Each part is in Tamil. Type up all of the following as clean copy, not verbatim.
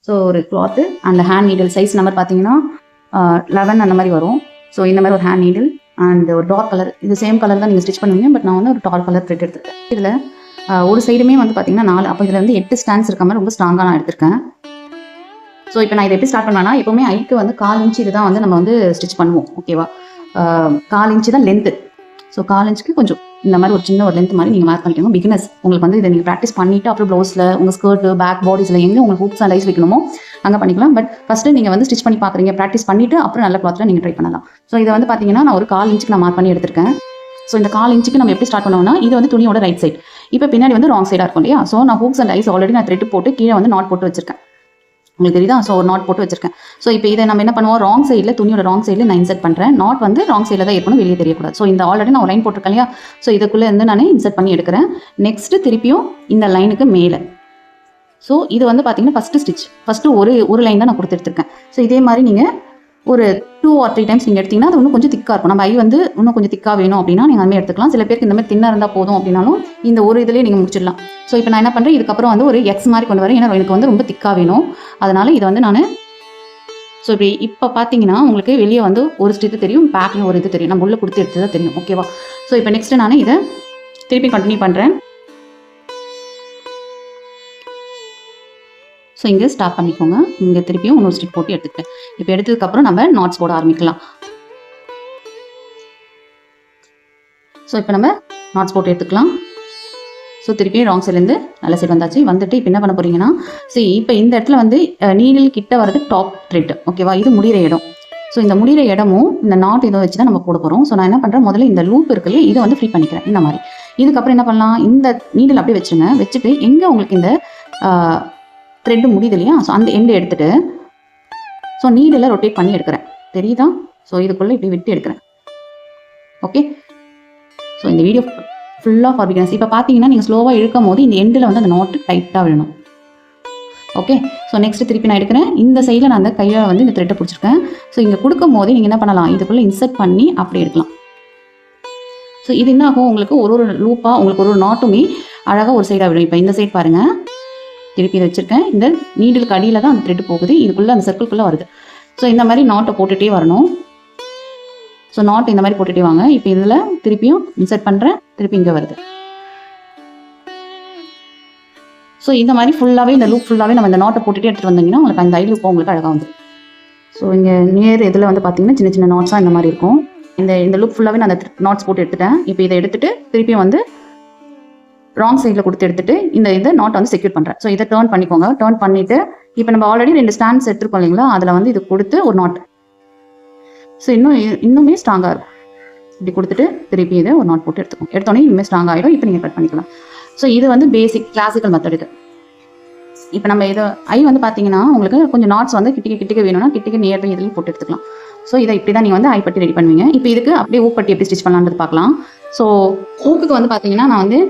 ஸோ ஒரு cloth and hand needle size number பார்த்தீங்கன்னா 11 அந்த மாதிரி வரும். ஸோ இந்த மாதிரி ஒரு ஹேண்ட் நீடில் அண்ட் ஒரு டார்க் கலர், இது சேம் கலர் தான் நீங்கள் ஸ்டிச் பண்ணுவீங்க, பட் நான் வந்து ஒரு டார்க் கலர் த்ரெட் எடுத்துருக்கேன். இதில் ஒரு சைடுமே வந்து பார்த்தீங்கன்னா 4, அப்போ இதில் வந்து 8 ஸ்டாண்ட்ஸ் இருக்க மாதிரி ரொம்ப ஸ்ட்ராங்காக நான் எடுத்திருக்கேன். ஸோ இப்போ நான் இதை எப்படி ஸ்டார்ட் பண்ணுவேன்னா, எப்போவுமே ஐக்கு வந்து 1/4 இன்ச்சு இது தான் வந்து நம்ம வந்து ஸ்டிச் பண்ணுவோம். ஓகேவா, 1/4 இன்ச்சு தான் லென்த்து. ஸோ 1/4 இன்ச்சுக்கு கொஞ்சம் இந்த மாதிரி ஒரு சின்ன ஒரு லென்த் மாதிரி நீங்கள் மார்க் பண்ணிக்கணும். பிகினர்ஸ் உங்களுக்கு வந்து இதை நீங்கள் ப்ராக்டிஸ் பண்ணிவிட்டு அப்புறம் ப்ளவுஸில் உங்கள் ஸ்கர்ட்டு பேக் பாடிஸில் எங்கே உங்களுக்கு ஹூப்ஸ் அண்ட் லைஸ் வைக்கணுமோ அங்கே பண்ணிக்கலாம். பட் ஃபஸ்ட்டு நீங்கள் வந்து ஸ்டிச் பண்ணி பார்க்குறீங்க, ப்ராக்டிஸ் பண்ணிவிட்டு அப்புறம் நல்ல கிளாத்தில் நீங்கள் ட்ரை பண்ணலாம். ஸோ இதை வந்து பார்த்தீங்கன்னா நான் ஒரு 1/4 இன்ச்சுக்கு நான் மார்க் பண்ணி எடுத்திருக்கேன். ஸோ இந்த 1/4 இன்ச்சுக்கு நம்ம எப்படி ஸ்டார்ட் பண்ணுவோம்னா, இது வந்து துணியோட ரைட் சைட், இப்போ பின்னாடி வந்து ராங் சைடாக இருக்கும் இல்லையா. ஸோ நான் ஹூப்ஸ் அண்ட் லைஸ் ஆல்ரெடி நான் த்ரெட் போட்டு கீழே வந்து நாட் போட்டு வச்சிருக்கேன், உங்களுக்கு தெரியுதா. ஸோ ஒரு நாட் போட்டு வச்சிருக்கேன். ஸோ இப்போ இதை நம்ம என்ன பண்ணுவோம், ராங் சைடில் துணியோட ராங் சைடில் நான் இன்சர்ட் பண்ணுறேன். நாட் வந்து ராங் சைடில் தான் இருக்கணும், வெளியே தெரியக்கூடாது. ஸோ இந்த ஆல்ரெடி நான் ஒரு லைன் போட்டிருக்கேன் இல்லையா. ஸோ இதுக்குள்ளே இருந்து நான் இன்சர்ட் பண்ணி எடுக்கிறேன். நெக்ஸ்ட்டு திருப்பியும் இந்த லைனுக்கு மேலே. ஸோ இது வந்து பார்த்தீங்கன்னா ஃபஸ்ட்டு ஸ்டிச், ஃபஸ்ட்டு ஒரு லைன் தான் நான் எடுத்திருக்கேன். ஸோ இதே மாதிரி நீங்கள் ஒரு 2 or 3 டைம்ஸ் நீங்கள் எடுத்திங்கன்னா அது இன்னும் கொஞ்சம் திக்காக இருக்கும். நம்ம ஐ வந்து இன்னும் கொஞ்சம் திக்காக வேணும் அப்படின்னா நீங்கள் அதுமாதிரி எடுத்துக்கலாம். சில பேருக்கு இந்த மாதிரி தின்னாக இருந்தால் போதும் அப்படின்னாலும் இந்த ஒரு இதிலே நீங்கள் முடிச்சிடலாம். ஸோ இப்போ நான் என்ன பண்ணுறேன், இதுக்கப்புறம் வந்து ஒரு எக்ஸ் மாதிரி கொண்டு வரேன், ஏன்னா எனக்கு வந்து ரொம்ப திக்காக வேணும். அதனால் இதை வந்து நான் ஸோ இப்போ பார்த்தீங்கன்னா உங்களுக்கு வெளியே வந்து ஒரு ஸ்டிச் தெரியும், பேக்லையும் ஒரு இது தெரியும், நம்ம உள்ளே கொடுத்து எடுத்து தான் தெரியும். ஓகேவா. ஸோ இப்போ நெக்ஸ்ட்டு நான் இதை திருப்பி கண்டினியூ பண்ணுறேன். ஸோ இங்கே ஸ்டாப் பண்ணிக்கோங்க. இங்கே திருப்பியும் இன்னொரு ஸ்டிச் போட்டு எடுத்துக்கிட்டேன். இப்போ எடுத்ததுக்கப்புறம் நம்ம நாட்ஸ் போட ஆரம்பிக்கலாம். ஸோ இப்போ நம்ம நாட்ஸ் போட்டு எடுத்துக்கலாம். ஸோ திருப்பியும் ராங் சைட்லேருந்து நல்ல சைடு வந்தாச்சு. வந்துட்டு இப்போ என்ன பண்ண போகிறீங்கன்னா, சரி இப்போ இந்த இடத்துல வந்து நீடில் கிட்ட வரது டாப் த்ரெட். ஓகேவா, இது முடிகிற இடம். ஸோ இந்த முடிகிற இடமும் இந்த நாட் இதை வச்சு தான் நம்ம போட போகிறோம். ஸோ நான் என்ன பண்ணுறேன், முதல்ல இந்த லூப் இருக்குல்லையே இதை வந்து ஃப்ரீ பண்ணிக்கிறேன் இந்த மாதிரி. இதுக்கப்புறம் என்ன பண்ணலாம், இந்த நீடில் அப்படியே வச்சுருங்க. வச்சுட்டு எங்கே உங்களுக்கு இந்த த்ரெட்டு முடியுது இல்லையா, ஸோ அந்த எண்டை எடுத்துகிட்டு ஸோ நீடில் ரொட்டேட் பண்ணி எடுக்கிறேன், தெரியுதா. ஸோ இதுக்குள்ளே இப்படி விட்டு எடுக்கிறேன். ஓகே. ஸோ இந்த வீடியோ ஃபுல்லாக ஃபார் பிகினர்ஸ். இப்போ பார்த்தீங்கன்னா நீங்கள் ஸ்லோவாக இழுக்கும் போது இந்த எண்டில் வந்து அந்த நாட்டு டைட்டாக விழணும். ஓகே. ஸோ நெக்ஸ்ட்டு திருப்பி நான் எடுக்கிறேன். இந்த சைடில் நான் அந்த கையில் வந்து இந்த த்ரெட்டை பிடிச்சிருக்கேன். ஸோ இங்கே கொடுக்கும் போது நீங்கள் என்ன பண்ணலாம், இதுக்குள்ளே இன்சர்ட் பண்ணி அப்படி எடுக்கலாம். ஸோ இது என்ன ஆகும், உங்களுக்கு ஒரு லூப்பாக உங்களுக்கு ஒரு நாட்டுமே அழகாக ஒரு சைடாக விடும். இப்போ இந்த சைட் பாருங்கள், திருப்பி இதை வச்சுருக்கேன். இந்த நீடிலுக்கு அடியில் தான் அந்த த்ரெட் போகுது, இதுக்குள்ளே அந்த சர்க்கிள்குள்ளே வருது. ஸோ இந்த மாதிரி நாட்டை போட்டுகிட்டே வரணும். ஸோ நாட் இந்த மாதிரி போட்டுகிட்டே வாங்க. இப்போ இதில் திருப்பியும் இன்சர்ட் பண்ணுறேன், திருப்பி இங்கே வருது. ஸோ இந்த மாதிரி ஃபுல்லாகவே இந்த லூப் ஃபுல்லாகவே நம்ம இந்த நாட்டை போட்டுகிட்டே எடுத்துகிட்டு வந்தீங்கன்னா உங்களுக்கு அந்த ஐ லூப் உங்களுக்கு அழகாக வந்து. ஸோ இங்கே நியர் இதில் வந்து பார்த்தீங்கன்னா சின்ன சின்ன நாட்ஸாக இந்த மாதிரி இருக்கும். இந்த லூப் ஃபுல்லாகவே நான் அந்த நாட்ஸ் போட்டு எடுத்துட்டேன். இப்போ இதை எடுத்துகிட்டு திருப்பியும் வந்து ராங் சைடில் கொடுத்து எடுத்துட்டு இந்த நாட் வந்து செக்யூர் பண்ணுறேன். ஸோ இதை டேர்ன் பண்ணிக்கோங்க. டேர்ன் பண்ணிவிட்டு இப்போ நம்ம ஆல்ரெடி 2 ஸ்டாண்ட்ஸ் எடுத்துருக்கோம் இல்லைங்களா, அதில் வந்து இது கொடுத்து ஒரு நாட். ஸோ இன்னுமே ஸ்ட்ராங்காக இருக்கும். இப்படி கொடுத்துட்டு திருப்பி இதை ஒரு நாட் போட்டு எடுத்துக்கோங்க. எடுத்தோடனே இன்னுமே ஸ்ட்ராங் ஆகிடும். இப்போ நீங்கள் கட் பண்ணிக்கலாம். ஸோ இது வந்து பேசிக் கிளாசிக்கல் மெத்தட் இது. இப்போ நம்ம இதை ஐ வந்து பார்த்தீங்கன்னா உங்களுக்கு கொஞ்சம் நாட்ஸ் வந்து கிட்டிக்க வேணும்னா கிட்டிக்க நியர்பை இதில் போட்டு எடுத்துக்கலாம். ஸோ இதை இப்படி தான் நீங்கள் வந்து ஐ பட்டி ரெடி பண்ணுவீங்க. இப்போ இதுக்கு அப்படியே ஊப்பட்டி எப்படி ஸ்டிச் பண்ணலான்றது பார்க்கலாம். ஸோ ஊக்குக்கு வந்து பார்த்தீங்கன்னா நான் வந்து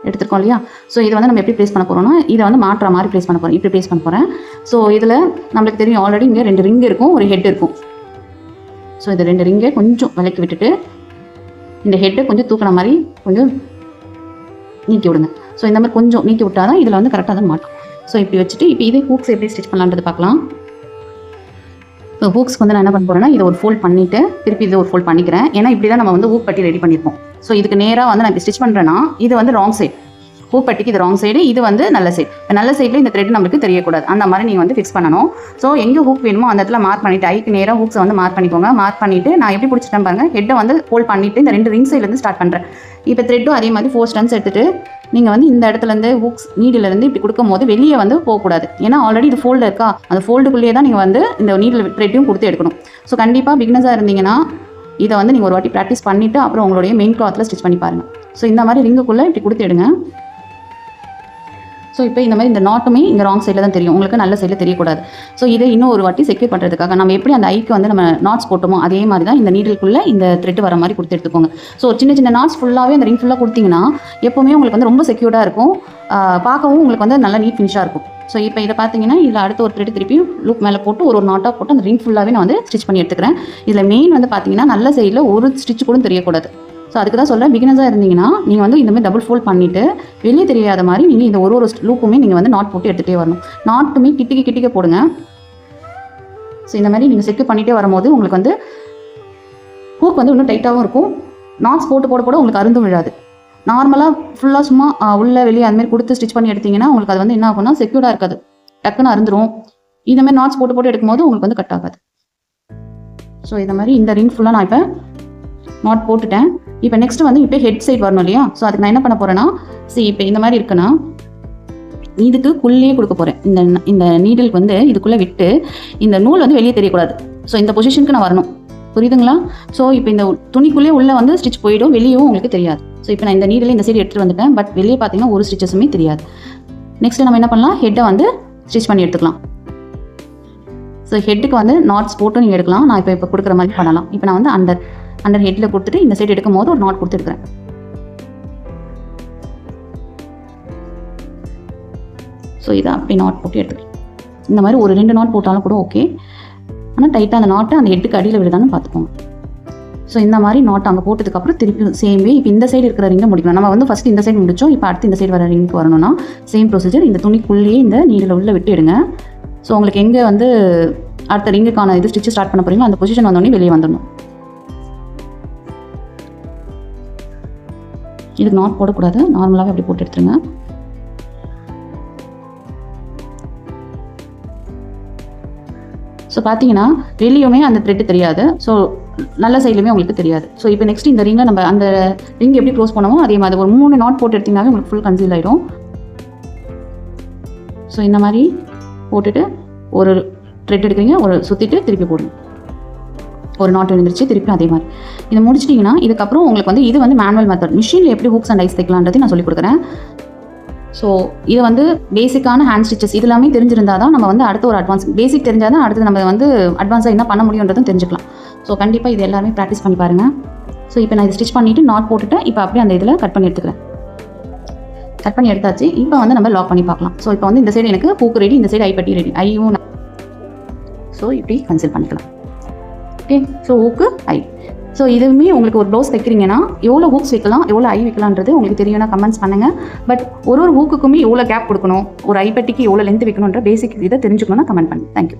எடுத்துருக்கோம் இல்லையா. ஸோ இதை வந்து நம்ம எப்படி ப்ளேஸ் பண்ண போகிறோம்னா, இதை வந்து மாற்றுற மாதிரி ப்ளேஸ் பண்ண போகிறேன். இப்படி ப்ளேஸ் பண்ண போகிறேன். ஸோ இதில் நம்மளுக்கு தெரியும் ஆல்ரெடி இங்கே 2 ரிங் இருக்கும், ஒரு ஹெட் இருக்கும். ஸோ இந்த 2 ரிங்கை கொஞ்சம் விலக்கி விட்டுட்டு இந்த ஹெட்டை கொஞ்சம் தூக்கின மாதிரி கொஞ்சம் நீக்கி விடுங்க. ஸோ இந்த மாதிரி கொஞ்சம் நீக்கி விட்டால் தான் இதில் வந்து கரெக்டாக தான் மாட்டோம். ஸோ இப்படி வச்சுட்டு இப்போ இதே ஹூக்ஸ் எப்படி ஸ்டிச் பண்ணலான்றது பார்க்கலாம். ஸோ ஹூக்ஸ்க்கு வந்து நான் என்ன பண்ண போகிறேன்னா, இதை ஒரு ஃபோல்ட் பண்ணிவிட்டு திருப்பி இதை ஒரு ஃபோல்ட் பண்ணிக்கிறேன். ஏன்னா இப்படி தான் நம்ம வந்து ஹூக் பட்டி ரெடி பண்ணியிருப்போம். ஸோ இதுக்கு நேராக வந்து நான் இப்படி ஸ்டிச் பண்ணுறேன்னா இது வந்து ராங் சைடு, ஹூக் பட்டிக்கு இது ராங் சைடு, இது வந்து நல்ல சைடு. இப்போ நல்ல சைடில் இந்த த்ரெட் நம்மளுக்கு தெரியக்கூடாது, அந்த மாதிரி நீங்கள் வந்து ஃபிக்ஸ் பண்ணணும். ஸோ எங்கே ஹூக் வேணுமோ அந்த இடத்துல மார்க் பண்ணிவிட்டு ஐக்கு நேராக ஹூக்ஸை வந்து மார்க் பண்ணிக்கோங்க. மார்க் பண்ணிவிட்டு நான் எப்படி பிடிச்சிட்டேன் பாருங்கள், ஹெட்டை வந்து ஹோல்ட் பண்ணிவிட்டு இந்த 2 ரிங் சைட்லேருந்து ஸ்டார்ட் பண்ணுறேன். இப்போ த்ரெட்டும் அதே மாதிரி 4 ஸ்டன்ஸ் எடுத்துகிட்டு நீங்கள் வந்து இந்த இடத்துலேருந்து ஹூக்ஸ் நீடிலேருந்து இப்படி கொடுக்கும் போது வெளியே வந்து போகக்கூடாது. ஏன்னா ஆல்ரெடி இது ஃபோல்டு இருக்கா, அந்த ஃபோல்டுக்குள்ளேயே தான் நீங்கள் வந்து இந்த நீடில் த்ரெட்டையும் கொடுத்து எடுக்கணும். ஸோ கண்டிப்பாக பிகினர்ஸாக இருந்தீங்கன்னா இதை வந்து நீங்கள் ஒரு வாட்டி ப்ராக்டிஸ் பண்ணிவிட்டு அப்புறம் உங்களுடைய மெயின் கிளாத்தில் ஸ்டிச் பண்ணி பாருங்கள். ஸோ இந்த மாதிரி ரிங்குக்குள்ளே இப்படி கொடுத்து எடுங்க. ஸோ இப்போ இந்த மாதிரி இந்த நாட்டுமே இங்கே ராங் சைடில் தான் தெரியும், உங்களுக்கு நல்ல சைடில் தெரியக்கூடாது. ஸோ இதை இன்னும் ஒரு வாட்டி செக்யூர் பண்ணுறதுக்காக நம்ம எப்படி அந்த ஐக்கு வந்து நம்ம நாட்ஸ் போட்டோமோ அதே மாதிரி தான் இந்த நீடிலுக்குள்ளே இந்த த்ரெட் வர மாதிரி கொடுத்து எடுத்துக்கோங்க. ஸோ சின்ன சின்ன நாட்ஸ் ஃபுல்லாகவே அந்த ரிங் ஃபுல்லாக கொடுத்தீங்கன்னா எப்போவுமே உங்களுக்கு வந்து ரொம்ப செக்யூர்டாக இருக்கும், பார்க்கவும் உங்களுக்கு வந்து நல்லா நீட் ஃபினிஷாக இருக்கும். ஸோ இப்போ இதை பார்த்தீங்கன்னா இதில் அடுத்த ஒரு த்ரெட் திருப்பி லூப் மேலே போட்டு ஒரு நாட்டாக போட்டு அந்த ரிங் ஃபுல்லாகவே நான் வந்து ஸ்டிச் பண்ணி எடுத்துக்கிறேன். இதில் மெயின் வந்து பார்த்தீங்கன்னா நல்ல சைடில் ஒரு ஸ்டிச் கூட தெரியக்கூடாது. ஸோ அதுக்கு தான் சொல்கிறேன், பிகினர்ஸாக இருந்தீங்கன்னா நீங்கள் வந்து இந்த மாதிரி டபுள் ஃபோல்ட் பண்ணிவிட்டு வெளியே தெரியாத மாதிரி நீங்கள் இந்த ஒரு லூப்புமே நீங்கள் வந்து நாட் போட்டு எடுத்துகிட்டே வரணும். நாட்டுமே கிட்டிக்க போடுங்க. ஸோ இந்த மாதிரி நீங்கள் செக்யூர் பண்ணிகிட்டே வரும்போது உங்களுக்கு வந்து ஹூக் வந்து இன்னும் டைட்டாகவும் இருக்கும். நாட்ஸ் போட்டு போட உங்களுக்கு அருந்தும் விழாது. நார்மலாக ஃபுல்லாக சும்மா உள்ளே வெளியே அதுமாதிரி கொடுத்து ஸ்டிச் பண்ணி எடுத்திங்கன்னா உங்களுக்கு அது வந்து என்ன ஆகும்னா செக்யூர்டாக இருக்காது, டக்குன்னு அருந்துடும். இந்த மாதிரி நாட்ஸ் போட்டு எடுக்கும்போது உங்களுக்கு வந்து கட் ஆகாது. ஸோ இந்த மாதிரி இந்த ரிங் ஃபுல்லாக நான் இப்போ நாட் போட்டுட்டேன். இப்போ நெக்ஸ்ட் வந்து இப்போ ஹெட் சைட் வரணும் இல்லையா? ஸோ அதுக்கு நான் என்ன பண்ண போகிறேன்னா, இப்போ இந்த மாதிரி இருக்குன்னா இதுக்கு குள்ளேயே கொடுக்க போகிறேன். இந்த நீடிலுக்கு வந்து இதுக்குள்ளே விட்டு இந்த நூல் வந்து வெளியே தெரியக்கூடாது. ஸோ இந்த பொசிஷனுக்கு நான் வரணும், புரியுதுங்களா? ஸோ இப்போ இந்த துணிக்குள்ளே உள்ளே வந்து ஸ்டிச் போயிடும், வெளியும் உங்களுக்கு தெரியாது. ஸோ இப்போ நான் இந்த நீடில் இந்த சைடு எடுத்துகிட்டு வந்துட்டேன், பட் வெளியே பார்த்தீங்கன்னா ஒரு ஸ்டிச்சஸுமே தெரியாது. நெக்ஸ்ட் நம்ம என்ன பண்ணலாம், ஹெட்டை வந்து ஸ்டிச் பண்ணி எடுத்துக்கலாம். ஸோ ஹெட்டுக்கு வந்து நாட்ஸ் போட்டு நீங்கள் எடுக்கலாம். நான் இப்போ கொடுக்குற மாதிரி பண்ணலாம். இப்போ நான் வந்து அண்டர் ஹெட்டில் கொடுத்துட்டு இந்த சைடு எடுக்கும் போது ஒரு நாட் கொடுத்து எடுக்கிறேன். ஸோ இதை அப்படி நாட் போட்டு எடுத்துக்கலாம். இந்த மாதிரி ஒரு 2 நாட் போட்டாலும் கூட ஓகே. ஆனால் டைட்டாக அந்த நாட்டை அந்த ஹெட்டுக்கு அடியில் விடுதான்னு பார்த்துக்கோங்க. ஸோ இந்த மாதிரி நாட் அங்கே போட்டதுக்கப்புறம் திருப்பி சேம் வே இப்போ இந்த சைடு இருக்கிற ரிங்கை முடிக்கணும். நம்ம வந்து ஃபஸ்ட்டு இந்த சைடு முடிச்சோம், இப்போ அடுத்து இந்த சைடு வர ரிங்க்கு வரணும்னா சேம் ப்ரொசீஜர். இந்த துணிக்குள்ளேயே இந்த நீடில் உள்ள விட்டு எடுங்க. ஸோ உங்களுக்கு எங்கே வந்து அடுத்த ரிங்குக்கான இது ஸ்டிச்சு ஸ்டார்ட் பண்ண போகிறீங்களோ அந்த பொசிஷன் வந்தோடனே வெளியே வந்துடணும். இதுக்கு நாட் போடக்கூடாது, நார்மலாகவே அப்படி போட்டு எடுத்துருங்க. ஸோ பார்த்தீங்கன்னா வெளியுமே அந்த த்ரெட்டு தெரியாது, ஸோ நல்ல சைட்லையுமே உங்களுக்கு தெரியாது. ஸோ இப்போ நெக்ஸ்ட் இந்த ரிங்கை நம்ம அந்த ரிங் எப்படி க்ளோஸ் பண்ணுமோ அதே மாதிரி ஒரு 3 நாட் போட்டு எடுத்திங்கனாவே உங்களுக்கு ஃபுல் கன்சீல் ஆகிடும். ஸோ இந்த மாதிரி போட்டுட்டு ஒரு த்ரெட் எடுக்கிறீங்க, ஒரு சுற்றிட்டு திருப்பி போடுங்க. ஒரு நாட் விழுந்துருச்சு, திருப்பி அதே மாதிரி இதை முடிச்சிட்டிங்கன்னா இதுக்கப்புறம் உங்களுக்கு வந்து இது வந்து மேனுவல் மெத்தட். மிஷினில் எப்படி ஹூக்ஸ் அண்ட் ஐஸ் தைக்கலான்றது நான் சொல்லிக் கொடுக்குறேன். ஸோ இது வந்து பேசிக்கான ஹேண்ட் ஸ்டிச்சஸ் இது எல்லாமே தெரிஞ்சிருந்தால் தான் நம்ம வந்து அடுத்த ஒரு அட்வான்ஸ் பேசிக் தெரிஞ்சால் தான் அடுத்து நம்ம வந்து அட்வான்ஸாக என்ன பண்ண முடியுன்றதும் தெரிஞ்சுக்கலாம். ஸோ கண்டிப்பாக இது எல்லாமே ப்ராக்டிஸ் பண்ணி பாருங்கள். ஸோ இப்போ நான் இது ஸ்டிச் பண்ணிவிட்டு நாட் போட்டுட்டேன். இப்போ அப்படியே அந்த இதில் கட் பண்ணி எடுத்துக்கிறேன். கட் பண்ணி எடுத்தாச்சு. இப்போ வந்து நம்ம லாக் பண்ணி பார்க்கலாம். ஸோ இப்போ வந்து இந்த சைடு எனக்கு ஹூக் ரெடி, இந்த சைடு ஐப்பட்டி ரெடி, ஐயும். ஸோ இப்படி கன்சில் பண்ணிக்கலாம். ஓகே, ஸோ ஹூக்கு ஐ. ஸோ இதுவுமே உங்களுக்கு ஒரு ப்ளவுஸ் தைக்கிறீங்கன்னா எவ்வளோ ஹூக்ஸ் வைக்கலாம், எவ்வளோ ஐ வைக்கலான்றது உங்களுக்கு தெரியும்னா கமெண்ட்ஸ் பண்ணுங்கள். பட் ஒரு ஹூக்குக்குமே எவ்வளோ கேப் கொடுக்கணும், ஒரு ஐப்பட்டிக்கு எவ்வளோ லென்த் வைக்கணுன்ற பேசிக் இதை தெரிஞ்சுக்கணும்னா கமெண்ட் பண்ணுங்கள். தேங்க்யூ.